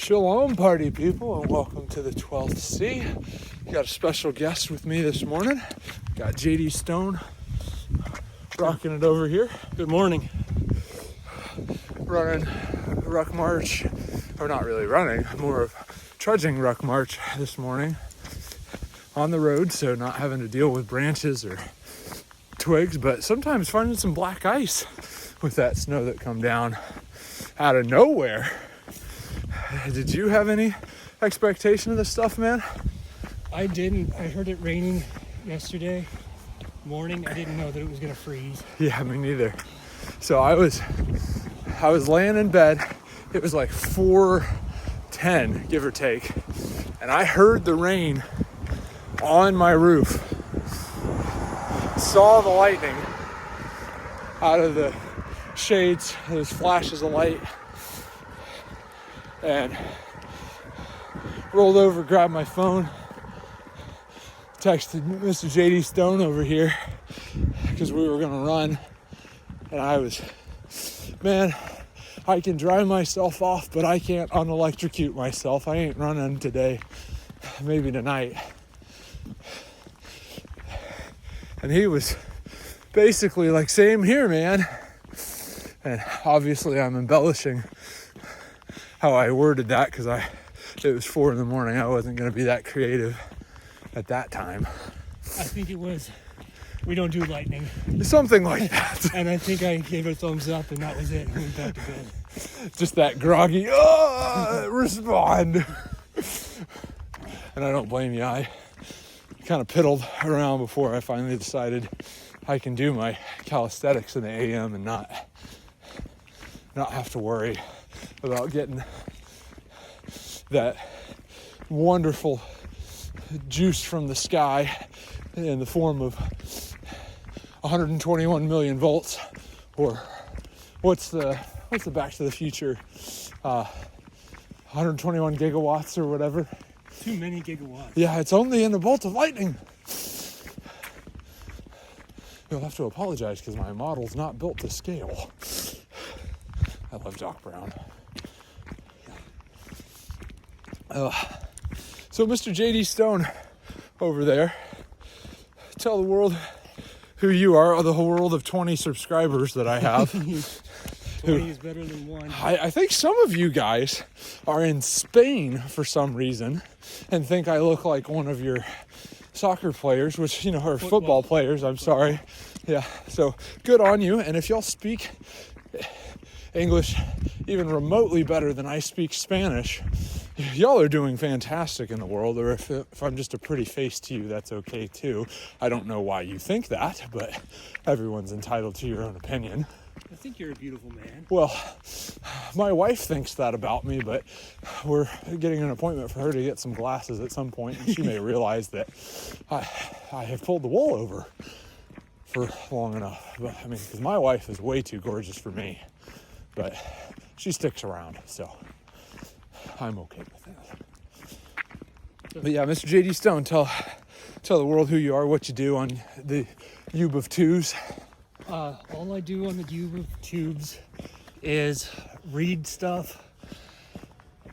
Shalom, party people, and welcome to the 12th C. Got a special guest with me this morning. Got JD Stone rocking it over here. Good morning. Running Ruck March, or not really running, more of trudging Ruck March this morning on the road, so not having to deal with branches or twigs, but sometimes finding some black ice with that snow that come down out of nowhere. Did you have any expectation of this stuff, man? I didn't. I heard it raining yesterday morning. I didn't know that it was going to freeze. Yeah, me neither. So I was laying in bed. It was like 4:10, give or take. And I heard the rain on my roof. Saw the lightning out of the shades, those flashes of light. And rolled over, grabbed my phone, texted Mr. JD Stone over here because we were gonna run, and I can dry myself off, but I can't unelectrocute myself. I ain't running today, maybe tonight. And he was basically like, same here, man. And obviously I'm embellishing how I worded that because it was 4 a.m. I wasn't going to be that creative at that time. I think it was, we don't do lightning. Something like that. And I think I gave a thumbs up and that was it. I went back to bed. Just that groggy, respond. And I don't blame you. I kind of piddled around before I finally decided I can do my calisthenics in the AM and not have to worry about getting that wonderful juice from the sky in the form of 121 million volts, or what's the Back to the Future, 121 gigawatts or whatever. Too many gigawatts. Yeah, it's only in a bolt of lightning. You'll have to apologize because my model's not built to scale. I love Doc Brown. So Mr. JD Stone over there, tell the world who you are, or the whole world of 20 subscribers that I have. 20 is better than 1. I think some of you guys are in Spain for some reason and think I look like one of your soccer players, which, or football players, I'm sorry. Yeah, so good on you. And if y'all speak English even remotely better than I speak Spanish, y'all are doing fantastic in the world. Or if I'm just a pretty face to you, that's okay too. I don't know why you think that, but everyone's entitled to your own opinion. I think you're a beautiful man. Well, my wife thinks that about me, but we're getting an appointment for her to get some glasses at some point, and she may realize that I have pulled the wool over for long enough. But I mean, because my wife is way too gorgeous for me, but she sticks around, so I'm okay with that. But yeah, Mr. JD Stone, tell the world who you are, what you do on the Ube of Twos. All I do on the YouTubes is read stuff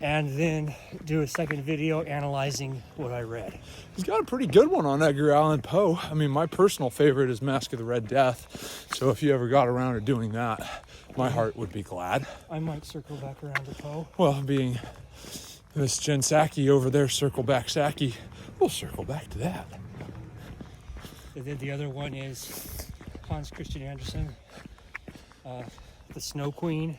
and then do a second video analyzing what I read. He's got a pretty good one on Edgar Allan Poe. I mean, my personal favorite is Mask of the Red Death. So if you ever got around to doing that, my heart would be glad. I might circle back around to Poe. Well, being Miss Jen Psaki over there, circle back Psaki, we'll circle back to that. And then the other one is Hans Christian Andersen, the Snow Queen,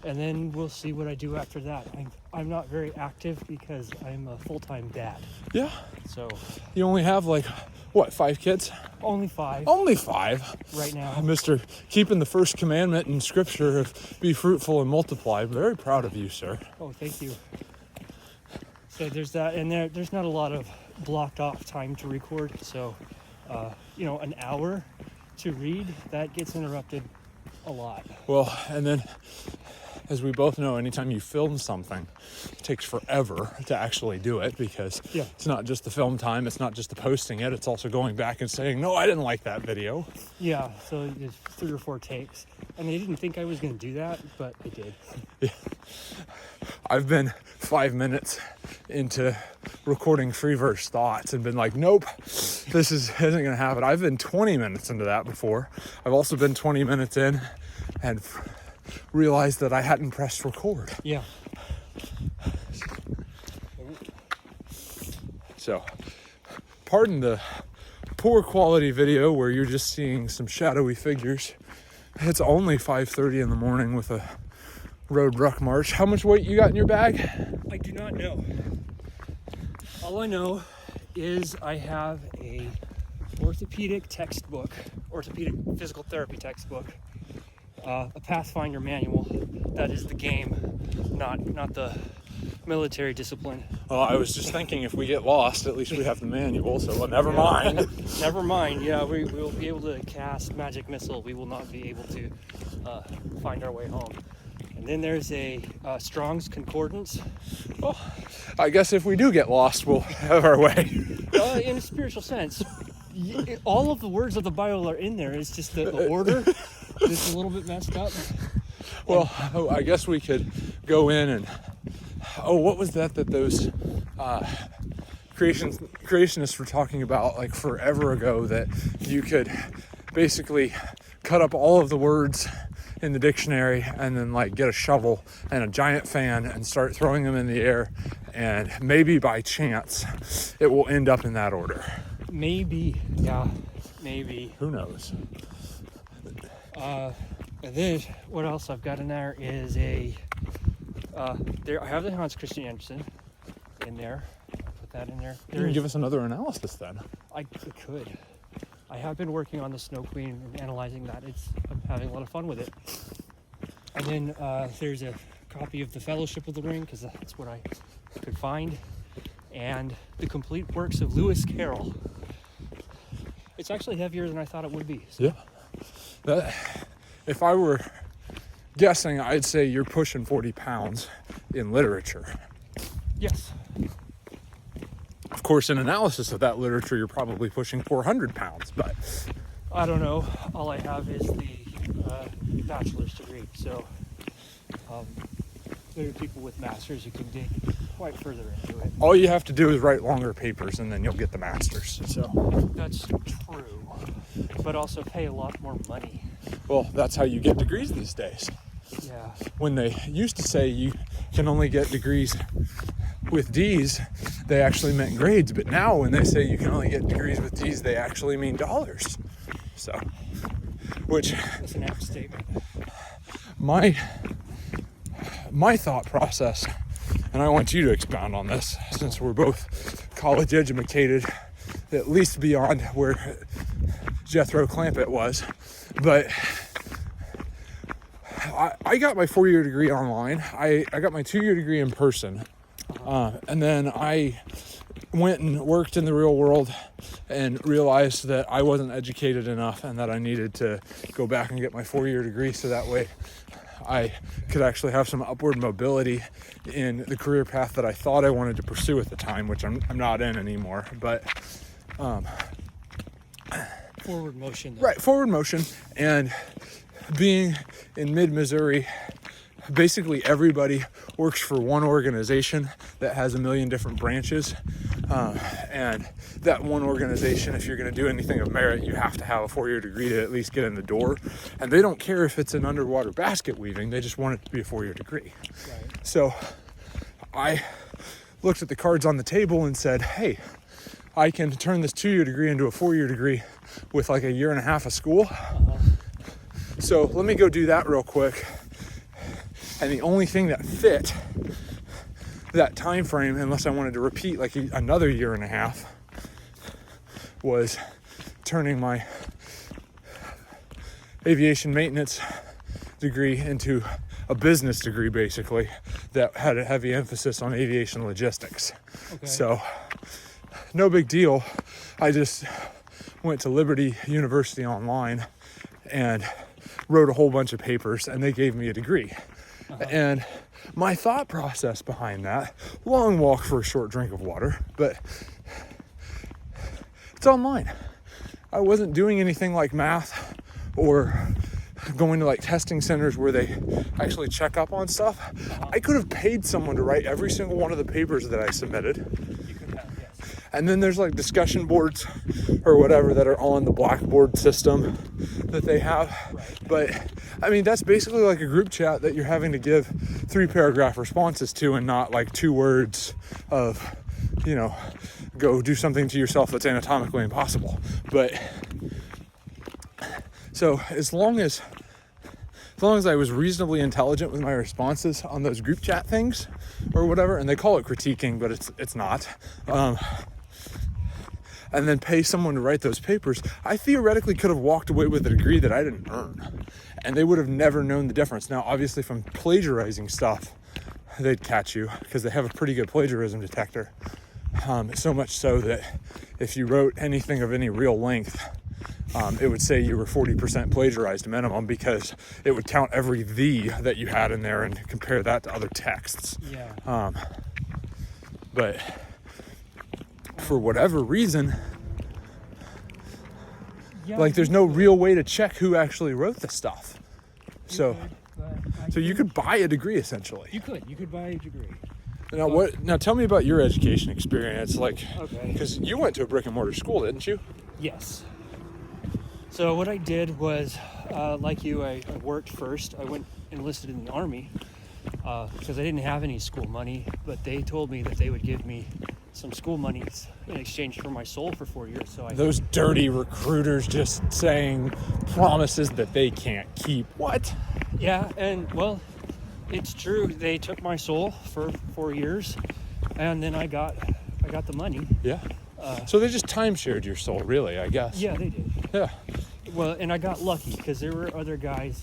and then we'll see what I do after that. I'm not very active because I'm a full-time dad. Yeah. So you only have 5 kids? Only 5. Only 5? Right now. Mr. Keeping the first commandment in scripture of be fruitful and multiply. I'm very proud of you, sir. Oh, thank you. So there's that, and there's not a lot of blocked off time to record, so an hour to read, that gets interrupted a lot. Well, and then, as we both know, anytime you film something, it takes forever to actually do it because It's not just the film time, it's not just the posting it, it's also going back and saying, no, I didn't like that video. Yeah, so it's 3 or 4 takes. And they didn't think I was going to do that, but I did. Yeah. I've been 5 minutes into recording free verse thoughts and been like, nope, this isn't gonna happen. I've been 20 minutes into that before. I've also been 20 minutes in and realized that I hadn't pressed record. Yeah. So, pardon the poor quality video where you're just seeing some shadowy figures. It's only 5:30 in the morning with a road ruck march. How much weight you got in your bag? I do not know. All I know is I have a orthopedic physical therapy textbook, a Pathfinder manual. That is the game, not the military discipline. Well, I was just thinking if we get lost, at least we have the manual, so well, never mind. Never mind. Yeah, we will be able to cast magic missile. We will not be able to find our way home. And then there's a Strong's Concordance. Well, I guess if we do get lost, we'll have our way. In a spiritual sense, all of the words of the Bible are in there. It's just the order is a little bit messed up. Well, I guess we could go in and... what was that those creationists were talking about like forever ago, that you could basically cut up all of the words in the dictionary and then like get a shovel and a giant fan and start throwing them in the air, and maybe by chance it will end up in that order. Maybe. Yeah, maybe. Who knows? And then what else I've got in there is I have the Hans Christian Andersen in there. Put that in there. You can give us another analysis then. I could. I have been working on the Snow Queen and analyzing that. I'm having a lot of fun with it. And then there's a copy of the Fellowship of the Ring, because that's what I could find, and the complete works of Lewis Carroll. It's actually heavier than I thought it would be. So. Yeah. If I were guessing, I'd say you're pushing 40 pounds in literature. Yes. Of course, in analysis of that literature, you're probably pushing 400 pounds, but... I don't know. All I have is the bachelor's degree, so there are people with masters who can dig quite further into it. All you have to do is write longer papers, and then you'll get the master's, so... That's true, but also pay a lot more money. Well, that's how you get degrees these days. Yeah. When they used to say you can only get degrees with D's, they actually meant grades. But now when they say you can only get degrees with D's, they actually mean dollars. So, which... That's an apt statement. My thought process, and I want you to expound on this, since we're both college educated, at least beyond where Jethro Clampett was, but... I got my 4-year degree online. I got my 2-year degree in person. And then I went and worked in the real world and realized that I wasn't educated enough and that I needed to go back and get my 4-year degree, so that way I could actually have some upward mobility in the career path that I thought I wanted to pursue at the time, which I'm not in anymore. But forward motion, though. Right, forward motion. And being in mid-Missouri, basically everybody works for one organization that has a million different branches, and that one organization, if you're going to do anything of merit, you have to have a 4-year degree to at least get in the door. And they don't care if it's in underwater basket weaving, they just want it to be a 4-year degree. Right. So I looked at the cards on the table and said, hey, I can turn this 2-year degree into a 4-year degree with like a year and a half of school. So let me go do that real quick. And the only thing that fit that time frame, unless I wanted to repeat like another year and a half, was turning my aviation maintenance degree into a business degree, basically, that had a heavy emphasis on aviation logistics. Okay. So no big deal. I just went to Liberty University online and wrote a whole bunch of papers, and they gave me a degree. And my thought process behind that, long walk for a short drink of water, but it's online. I wasn't doing anything like math or going to like testing centers where they actually check up on stuff, I could have paid someone to write every single one of the papers that I submitted. You could have, yes. And then there's like discussion boards or whatever that are on the Blackboard system that they have. Right. But I mean, that's basically like a group chat that you're having to give 3-paragraph responses to, and not like 2 words of, you know, go do something to yourself that's anatomically impossible. But so as long as I was reasonably intelligent with my responses on those group chat things or whatever, and they call it critiquing, but it's not, and then pay someone to write those papers, I theoretically could have walked away with a degree that I didn't earn, and they would have never known the difference. Now, obviously, from plagiarizing stuff, they'd catch you because they have a pretty good plagiarism detector. So much so that if you wrote anything of any real length, it would say you were 40% plagiarized minimum, because it would count every "the" that you had in there and compare that to other texts. Yeah. But for whatever reason, like there's no real way to check who actually wrote the stuff. So you could buy a degree essentially. You could buy a degree. Now tell me about your education experience, like, Okay. because you went to a brick and mortar school, didn't you? Yes. So what I did was, like you, I worked first. I went enlisted in the Army because I didn't have any school money, but they told me that they would give me some school monies in exchange for my soul for 4 years. So Those dirty recruiters just saying promises that they can't keep. What? Yeah, and well, it's true. They took my soul for 4 years, and then I got the money. Yeah. So they just time-shared your soul, really, I guess. Yeah, they did. Yeah. Well, and I got lucky because there were other guys.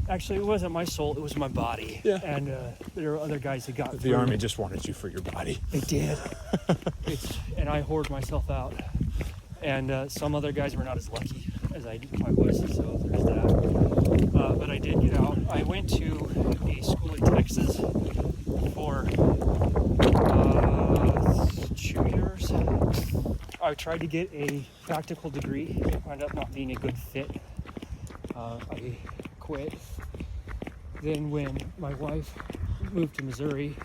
Actually, it wasn't my soul; it was my body. Yeah. And there were other guys that got. The Army just wanted you for your body. They did. And I hoard myself out. And some other guys were not as lucky as I was, so there's that. But I did get out. I went to a school in Texas for 2 years. I tried to get a practical degree. It wound up not being a good fit. I quit. Then when my wife moved to Missouri,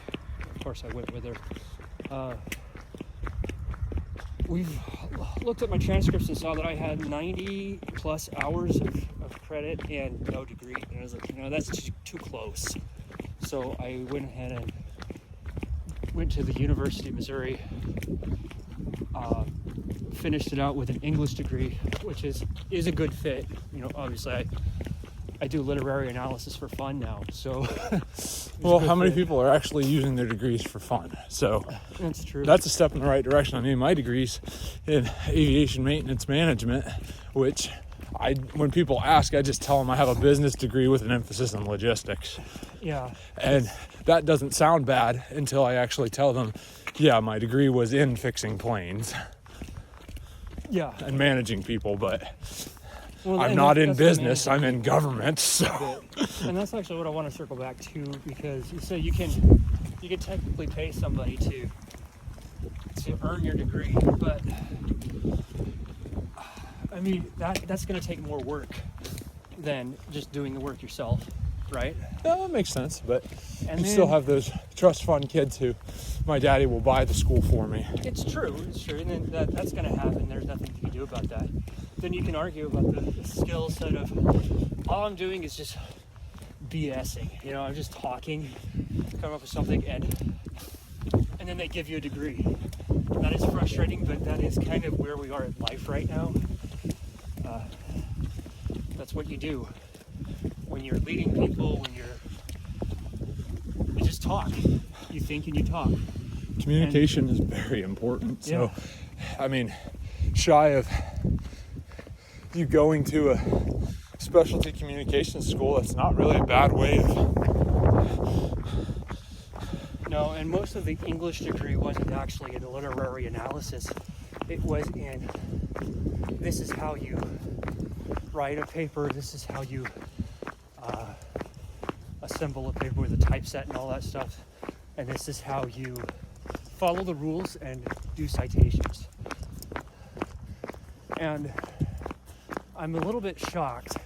of course I went with her, we've looked at my transcripts and saw that I had 90 plus hours of credit and no degree. And I was like, that's too close. So I went ahead and went to the University of Missouri, finished it out with an English degree, which is a good fit. Obviously I do literary analysis for fun now, so. Well, how many people are actually using their degrees for fun? So that's true. That's a step in the right direction. I mean, my degree's in aviation maintenance management, which when people ask, I just tell them I have a business degree with an emphasis on logistics. Yeah. And that doesn't sound bad until I actually tell them, yeah, my degree was in fixing planes. Yeah. And managing people, but well, I'm not in business, I'm in government, so. And that's actually what I want to circle back to, because you say you can technically pay somebody to earn your degree, but I mean that's going to take more work than just doing the work yourself, right? No, that makes sense, but and you still have those trust fund kids who my daddy will buy the school for me. It's true, and then that's going to happen. There's nothing you can do about that. Then you can argue about the skill set of all I'm doing is just BSing. I'm just talking, come up with something, and then they give you a degree. That is frustrating, but that is kind of where we are in life right now. That's what you do when you're leading people. You just talk. You think and you talk. Communication is very important. So, yeah. I mean, shy of you going to a specialty communications school, that's not really a bad way of. No, and most of the English degree wasn't actually in literary analysis. It was in, this is how you write a paper, this is how you assemble a paper with a typeset and all that stuff, and this is how you follow the rules and do citations. And I'm a little bit shocked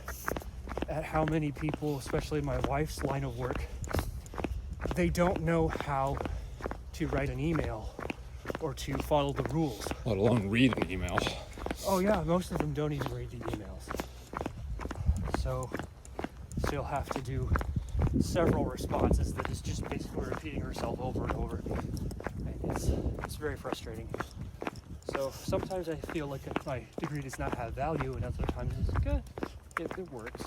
at how many people, especially my wife's line of work, they don't know how to write an email or to follow the rules. Let alone read an email. Oh yeah, most of them don't even read the emails. So you'll have to do several responses that is just basically repeating herself over and over. And it's very frustrating. So sometimes I feel like my degree does not have value, and other times it's good. It works.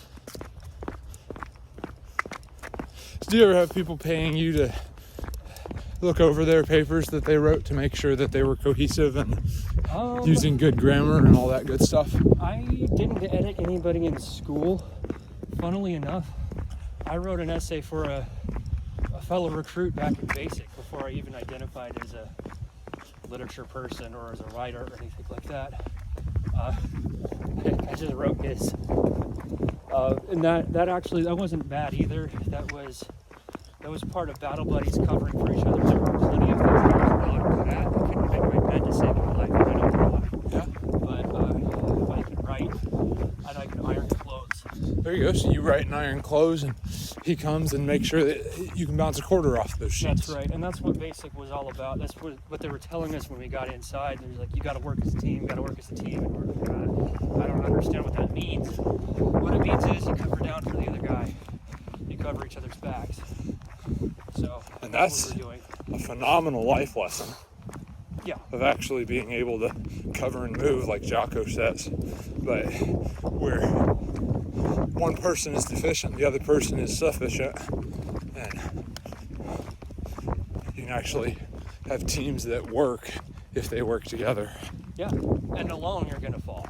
Do you ever have people paying you to look over their papers that they wrote to make sure that they were cohesive and using good grammar and all that good stuff? I didn't edit anybody in school. Funnily enough, I wrote an essay for a fellow recruit back in basic before I even identified as a literature person or as a writer or anything like that. I just wrote his. And that wasn't bad either. That was part of Battle Buddies covering for each other. There were plenty of things that I was really good at. I couldn't make my bed to save my life. I don't know why. Yeah. But if I could write and I could iron clothes. There you go. So you write and iron clothes, and he comes and makes sure that you can bounce a quarter off those sheets. That's right, and that's what basic was all about. That's what they were telling us when we got inside. They were like, you got to work as a team, you got to work as a team. And we're like, I don't understand what that means. What it means is you cover down for the other guy. You cover each other's backs. So And that's what we're doing. a phenomenal life lesson. Yeah. Of actually being able to cover and move, like Jocko says. But where one person is deficient, the other person is sufficient, and you can actually have teams that work if they work together. Yeah, and alone you're going to fall,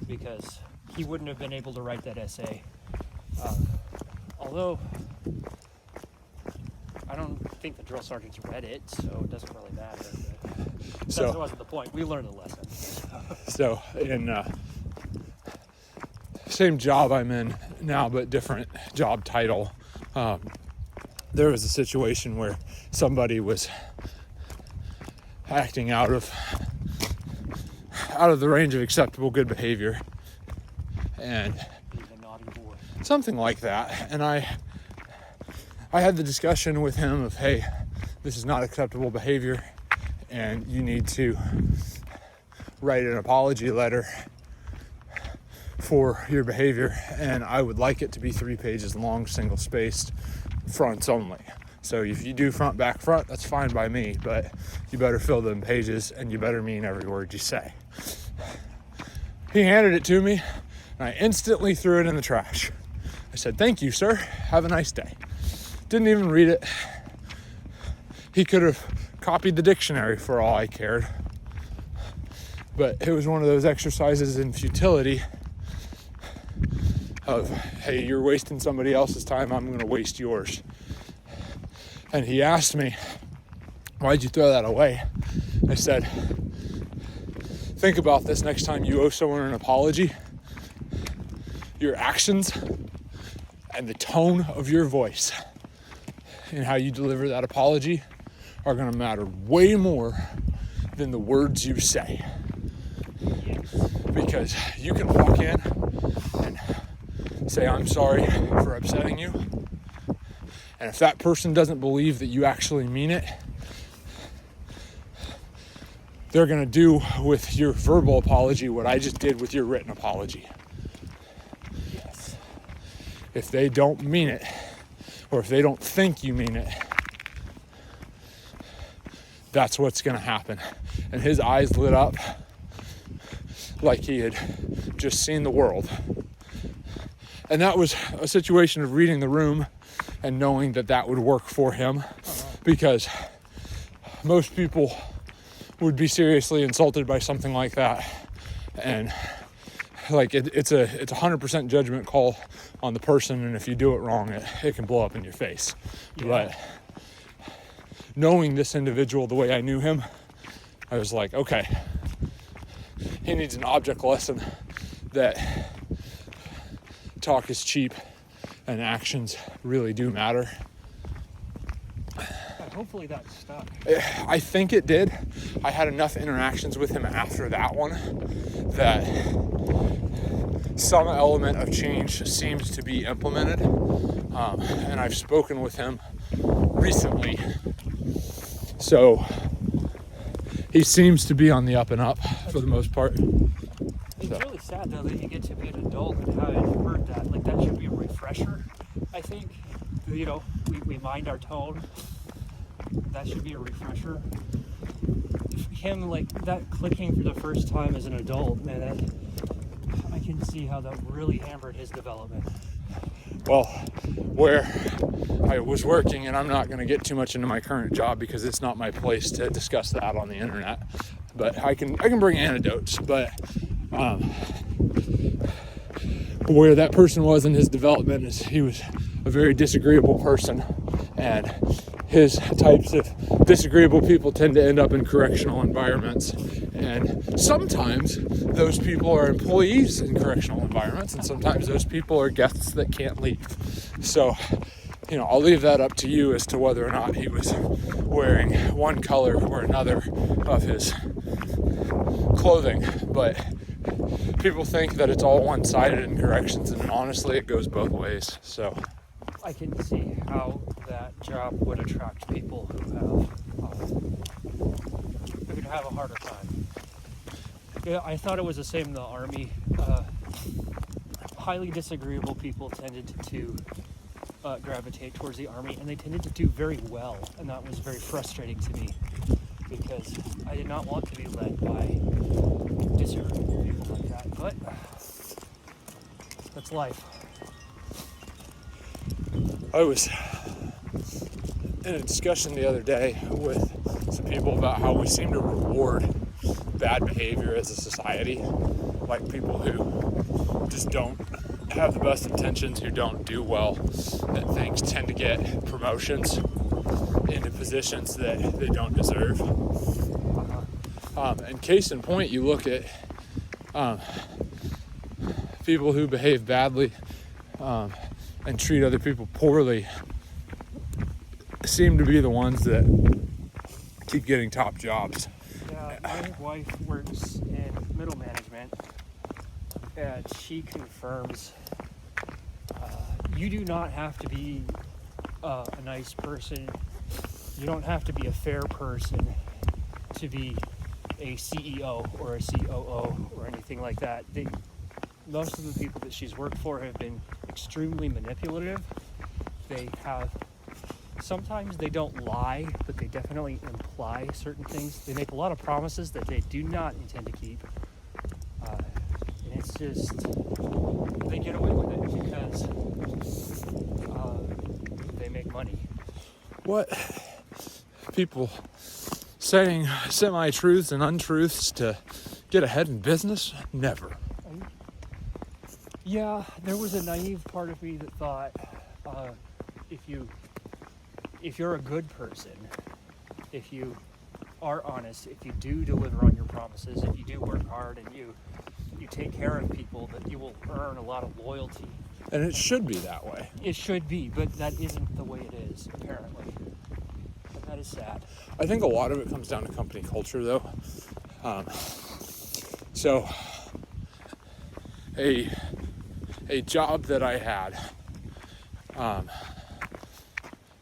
because he wouldn't have been able to write that essay. Although I don't think the drill sergeants read it, so it doesn't really matter. But that wasn't the point. We learned the lesson. So in same job I'm in now, but different job title, there was a situation where somebody was acting out of the range of acceptable good behavior, and something like that. And I had the discussion with him of, hey, this is not acceptable behavior, and you need to write an apology letter for your behavior, and I would like it to be 3 pages long, single spaced, fronts only. So if you do front, back, front, that's fine by me, but you better fill them pages and you better mean every word you say. He handed it to me, and I instantly threw it in the trash. I said, thank you, sir. Have a nice day. Didn't even read it. He could have copied the dictionary for all I cared. But it was one of those exercises in futility of, hey, you're wasting somebody else's time, I'm going to waste yours. And he asked me, why'd you throw that away? I said, think about this next time you owe someone an apology. Your actions and the tone of your voice and how you deliver that apology are going to matter way more than the words you say. Because you can walk in and say, I'm sorry for upsetting you. And if that person doesn't believe that you actually mean it, they're going to do with your verbal apology what I just did with your written apology. Yes. If they don't mean it, or if they don't think you mean it, that's what's going to happen. And his eyes lit up like he had just seen the world. And that was a situation of reading the room and knowing that that would work for him, because most people would be seriously insulted by something like that. And like it's a 100% judgment call on the person, and if you do it wrong, it can blow up in your face. Yeah. But knowing this individual the way I knew him, I was like, okay, he needs an object lesson that talk is cheap and actions really do matter. Hopefully that stuck. I think it did. I had enough interactions with him after that one that some element of change seems to be implemented. And I've spoken with him recently. So he seems to be on the up and up for the most part. It's really sad though that you get to be an adult and haven't heard that. Like that should be a refresher, I think. You know, we mind our tone. That should be a refresher. Him like that clicking for the first time as an adult, man, I can see how that really hampered his development. Well, where I was working, and I'm not going to get too much into my current job because it's not my place to discuss that on the internet, but I can bring anecdotes. But where that person was in his development is he was a very disagreeable person, and his types of disagreeable people tend to end up in correctional environments. And sometimes those people are employees in correctional environments, and sometimes those people are guests that can't leave. So, you know, I'll leave that up to you as to whether or not he was wearing one color or another of his clothing. But people think that it's all one-sided in corrections, and honestly, it goes both ways. So I can see how that job would attract people who could have a harder time. Yeah, I thought it was the same in the Army. Highly disagreeable people tended to gravitate towards the Army, and they tended to do very well, and that was very frustrating to me because I did not want to be led by disagreeable people like that, but that's life. I was in a discussion the other day with some people about how we seem to reward bad behavior as a society, like people who just don't have the best intentions, who don't do well, that things tend to get promotions into positions that they don't deserve. And case in point, you look at people who behave badly and treat other people poorly seem to be the ones that keep getting top jobs. Yeah, my wife works in middle management, and she confirms you do not have to be a nice person. You don't have to be a fair person to be a CEO or a COO or anything like that. Most of the people that she's worked for have been extremely manipulative. Sometimes they don't lie, but they definitely imply certain things. They make a lot of promises that they do not intend to keep. And it's just, they get away with it because they make money. What? People saying semi-truths and untruths to get ahead in business? Never. Yeah, there was a naive part of me that thought if you're a good person, if you are honest, if you do deliver on your promises, if you do work hard and you take care of people, that you will earn a lot of loyalty. And it should be that way. It should be, but that isn't the way it is, apparently. And that is sad. I think a lot of it comes down to company culture, though. So, a job that I had,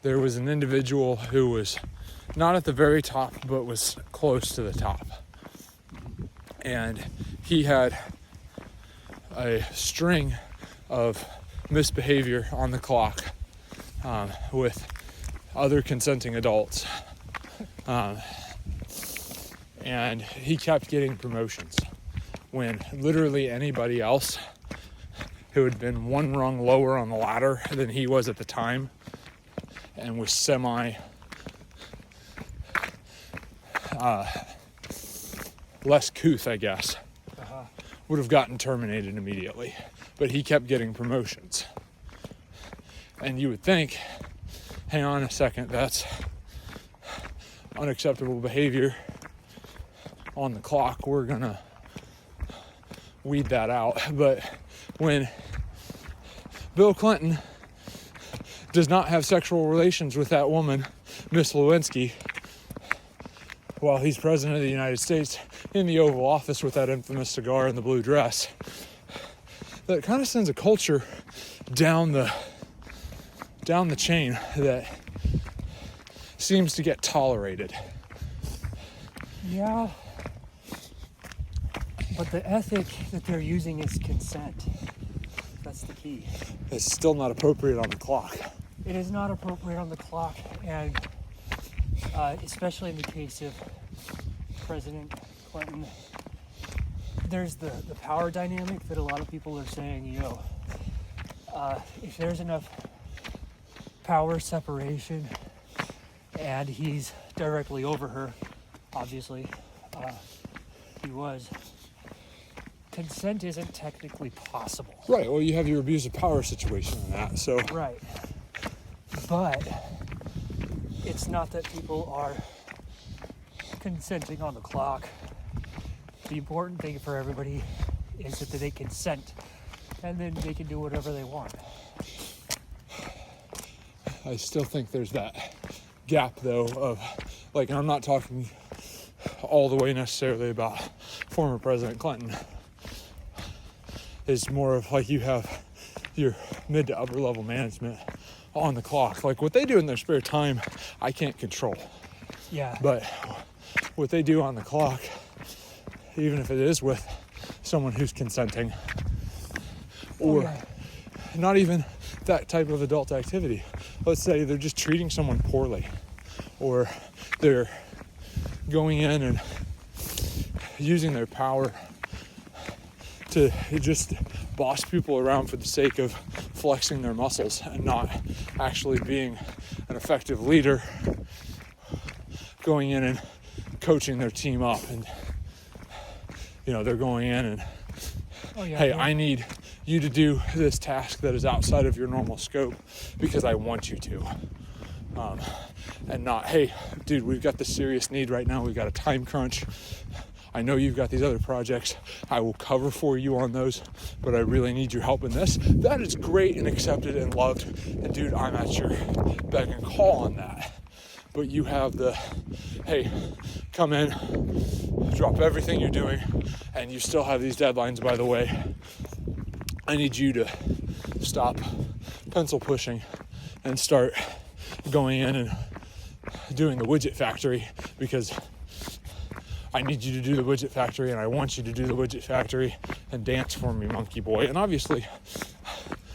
there was an individual who was not at the very top, but was close to the top. And he had a string of misbehavior on the clock with other consenting adults. And he kept getting promotions when literally anybody else who had been one rung lower on the ladder than he was at the time and was less couth, I guess, would have gotten terminated immediately. But he kept getting promotions. And you would think, hang on a second, that's unacceptable behavior on the clock. We're gonna weed that out. But when Bill Clinton does not have sexual relations with that woman, Miss Lewinsky, while he's president of the United States in the Oval Office with that infamous cigar and the blue dress, that kind of sends a culture down the chain that seems to get tolerated. Yeah. But the ethic that they're using is consent. That's the key. It's still not appropriate on the clock. It is not appropriate on the clock, and especially in the case of President Clinton, there's the power dynamic that a lot of people are saying, if there's enough power separation and he's directly over her, obviously, he was, consent isn't technically possible. Right, well, you have your abuse of power situation in that, so... Right. But it's not that people are consenting on the clock. The important thing for everybody is that they consent, and then they can do whatever they want. I still think there's that gap, though, of, like, and I'm not talking all the way necessarily about former President Clinton. It's more of, like, you have your mid to upper level management on the clock. Like, what they do in their spare time, I can't control. Yeah. But what they do on the clock, even if it is with someone who's consenting, or not even that type of adult activity. Let's say they're just treating someone poorly, or they're going in and using their power to just boss people around for the sake of flexing their muscles and not actually being an effective leader, going in and coaching their team up, and they're going in and hey, I need you to do this task that is outside of your normal scope because I want you to, and not, hey dude, we've got this serious need right now, we've got a time crunch, I know you've got these other projects, I will cover for you on those, but I really need your help in this. That is great and accepted and loved, and dude, I'm at your beck and call on that. But you have the, hey, come in, drop everything you're doing, and you still have these deadlines, by the way. I need you to stop pencil pushing and start going in and doing the widget factory, because I need you to do the widget factory, and I want you to do the widget factory and dance for me, monkey boy. And obviously,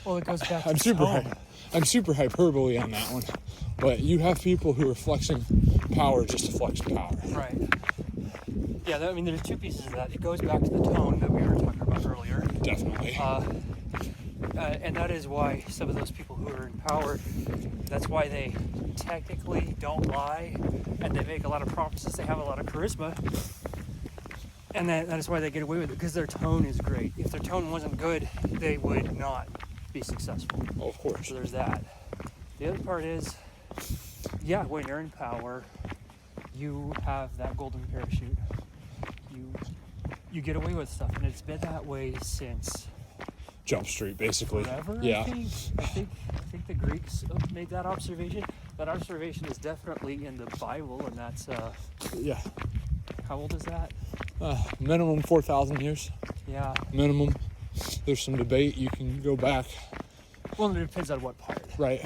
well, it goes back to I'm super hyperbole on that one, but you have people who are flexing power just to flex power. Right. Yeah, there's two pieces of that. It goes back to the tone that we were talking about earlier. Definitely. And that is why some of those people who are in power, that's why they technically don't lie, and they make a lot of promises. They have a lot of charisma, and that is why they get away with it, because their tone is great. If their tone wasn't good, they would not be successful. Oh, of course. So there's that. The other part is, when you're in power, you have that golden parachute. You get away with stuff, and it's been that way since Jump Street, basically. Forever, yeah. I think the Greeks made that observation. That observation is definitely in the Bible, and that's yeah. How old is that? Minimum 4,000 years. Yeah. Minimum. There's some debate. You can go back. Well, it depends on what part. Right.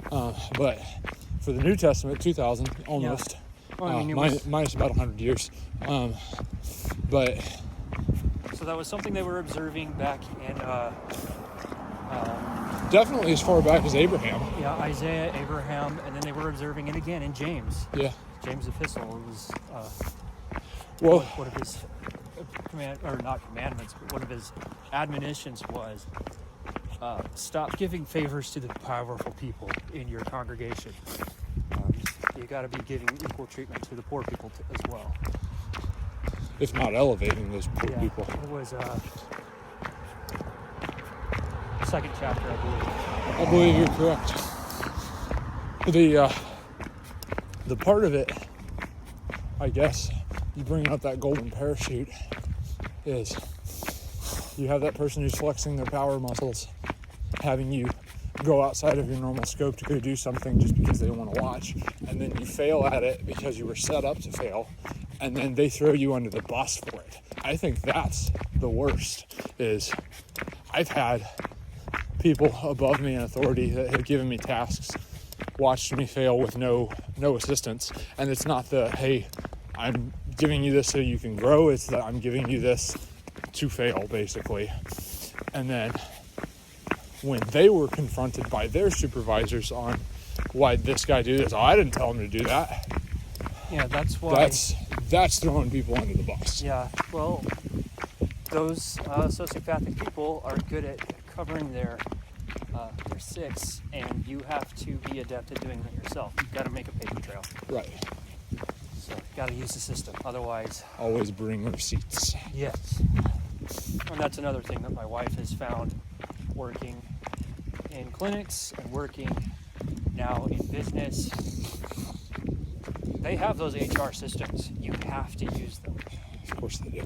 But for the New Testament, 2,000 almost. Yeah. Well, minus about 100 years. But so that was something they were observing back in definitely as far back as Abraham. Yeah, Isaiah, Abraham, and then they were observing it again in James. Yeah. James' epistle was one of his commandments, but one of his admonitions was stop giving favors to the powerful people in your congregation. You got to be giving equal treatment to the poor people as well. If not elevating those poor people. It was second chapter, I believe. I believe you're correct. The part of it, I guess, you bring up that golden parachute, is you have that person who's flexing their power muscles, having you go outside of your normal scope to go do something just because they want to watch, and then you fail at it because you were set up to fail, and then they throw you under the bus for it. I think that's the worst, is I've had people above me in authority that have given me tasks, watched me fail with no assistance. And it's not the, hey, I'm giving you this so you can grow. It's that I'm giving you this to fail, basically. And then when they were confronted by their supervisors on, why'd this guy do this? Oh, I didn't tell him to do that. Yeah, that's why. That's throwing people under the bus. Yeah, well, those sociopathic people are good at covering their six, and you have to be adept at doing it yourself. You've got to make a paper trail. Right. So you've got to use the system. Otherwise, always bring receipts. Yes. And that's another thing that my wife has found working in clinics and working now in business. They have those HR systems. You have to use them. Of course they do.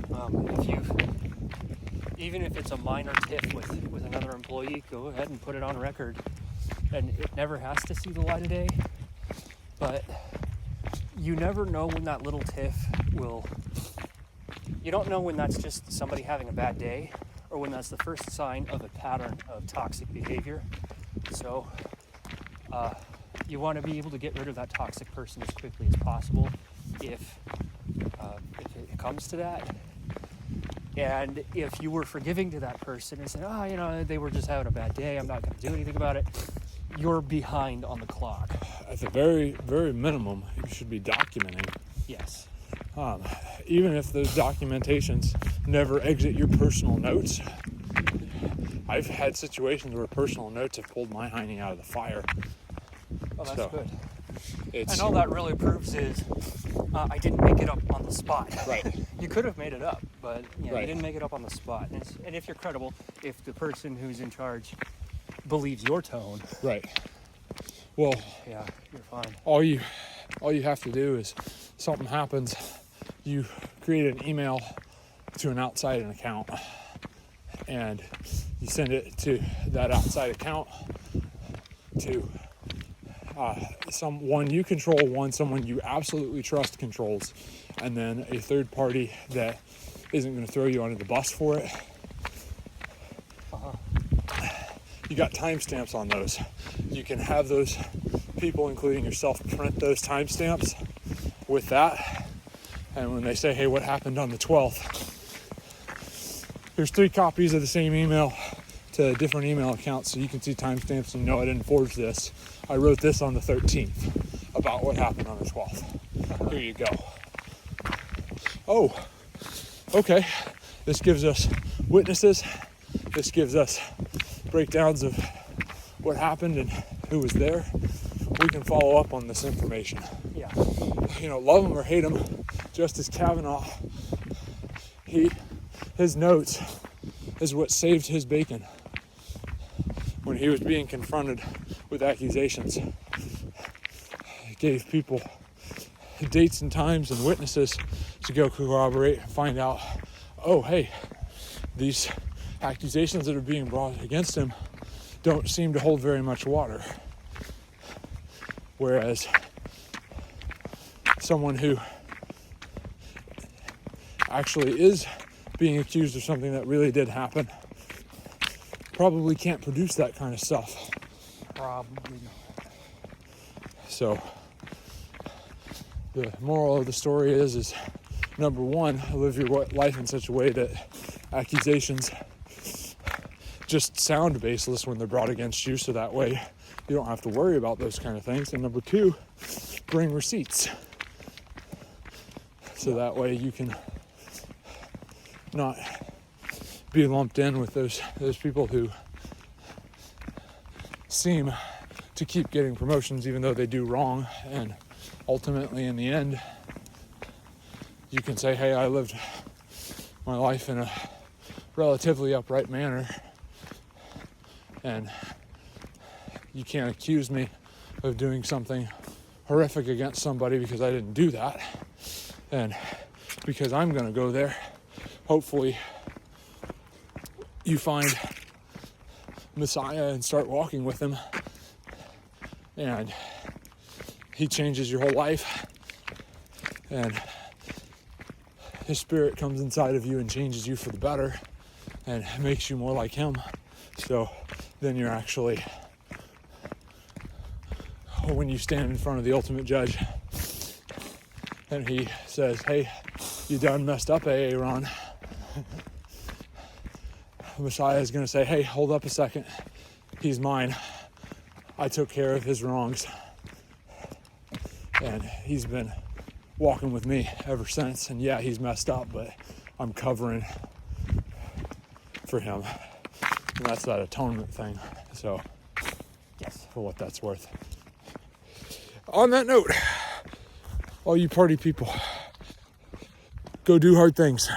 Even if it's a minor tiff with another employee, go ahead and put it on record. And it never has to see the light of day. But you never know when that little tiff will... You don't know when that's just somebody having a bad day or when that's the first sign of a pattern of toxic behavior. So you want to be able to get rid of that toxic person as quickly as possible if it comes to that. And if you were forgiving to that person and said, they were just having a bad day, I'm not going to do anything about it, you're behind on the clock. At the very, very minimum, you should be documenting. Yes. Even if those documentations never exit your personal notes. I've had situations where personal notes have pulled my hiney out of the fire. Oh, that's good. And all that really proves is I didn't make it up on the spot. Right. You could have made it up, but right. You didn't make it up on the spot. And if you're credible, if the person who's in charge believes your tone, right. Well, yeah, you're fine. All you have to do is something happens, you create an email to an outside account, and you send it to that outside account to someone you control, someone you absolutely trust controls, and then a third party that isn't going to throw you under the bus for it. You got timestamps on those. You can have those people, including yourself, print those timestamps with that. And when they say, hey, what happened on the 12th? Here's 3 copies of the same email to different email accounts, so you can see timestamps and I didn't forge this. I wrote this on the 13th about what happened on the 12th. Here you go. Oh, okay. This gives us witnesses. This gives us breakdowns of what happened and who was there. We can follow up on this information. Yeah. Love him or hate him, Justice Kavanaugh, his notes is what saved his bacon when he was being confronted with accusations. He gave people dates and times and witnesses to go corroborate and find out, oh, hey, these accusations that are being brought against him don't seem to hold very much water. Whereas someone who actually is being accused of something that really did happen probably can't produce that kind of stuff. Probably not. So the moral of the story is number one, live your life in such a way that accusations just sound baseless when they're brought against you, so that way you don't have to worry about those kind of things. And number two, bring receipts, so that way you can not be lumped in with those people who seem to keep getting promotions even though they do wrong, and ultimately in the end you can say, hey, I lived my life in a relatively upright manner, and you can't accuse me of doing something horrific against somebody because I didn't do that. And because I'm going to go there, hopefully you find Messiah and start walking with him, and he changes your whole life, and his spirit comes inside of you and changes you for the better and makes you more like him. So then you're actually, when you stand in front of the ultimate judge and he says, hey, you done messed up, Aaron. Messiah is going to say, hey, hold up a second. He's mine. I took care of his wrongs. And he's been walking with me ever since. And yeah, he's messed up, but I'm covering for him. And that's that atonement thing. So, Yes. for what that's worth. On that note, all you party people, go do hard things.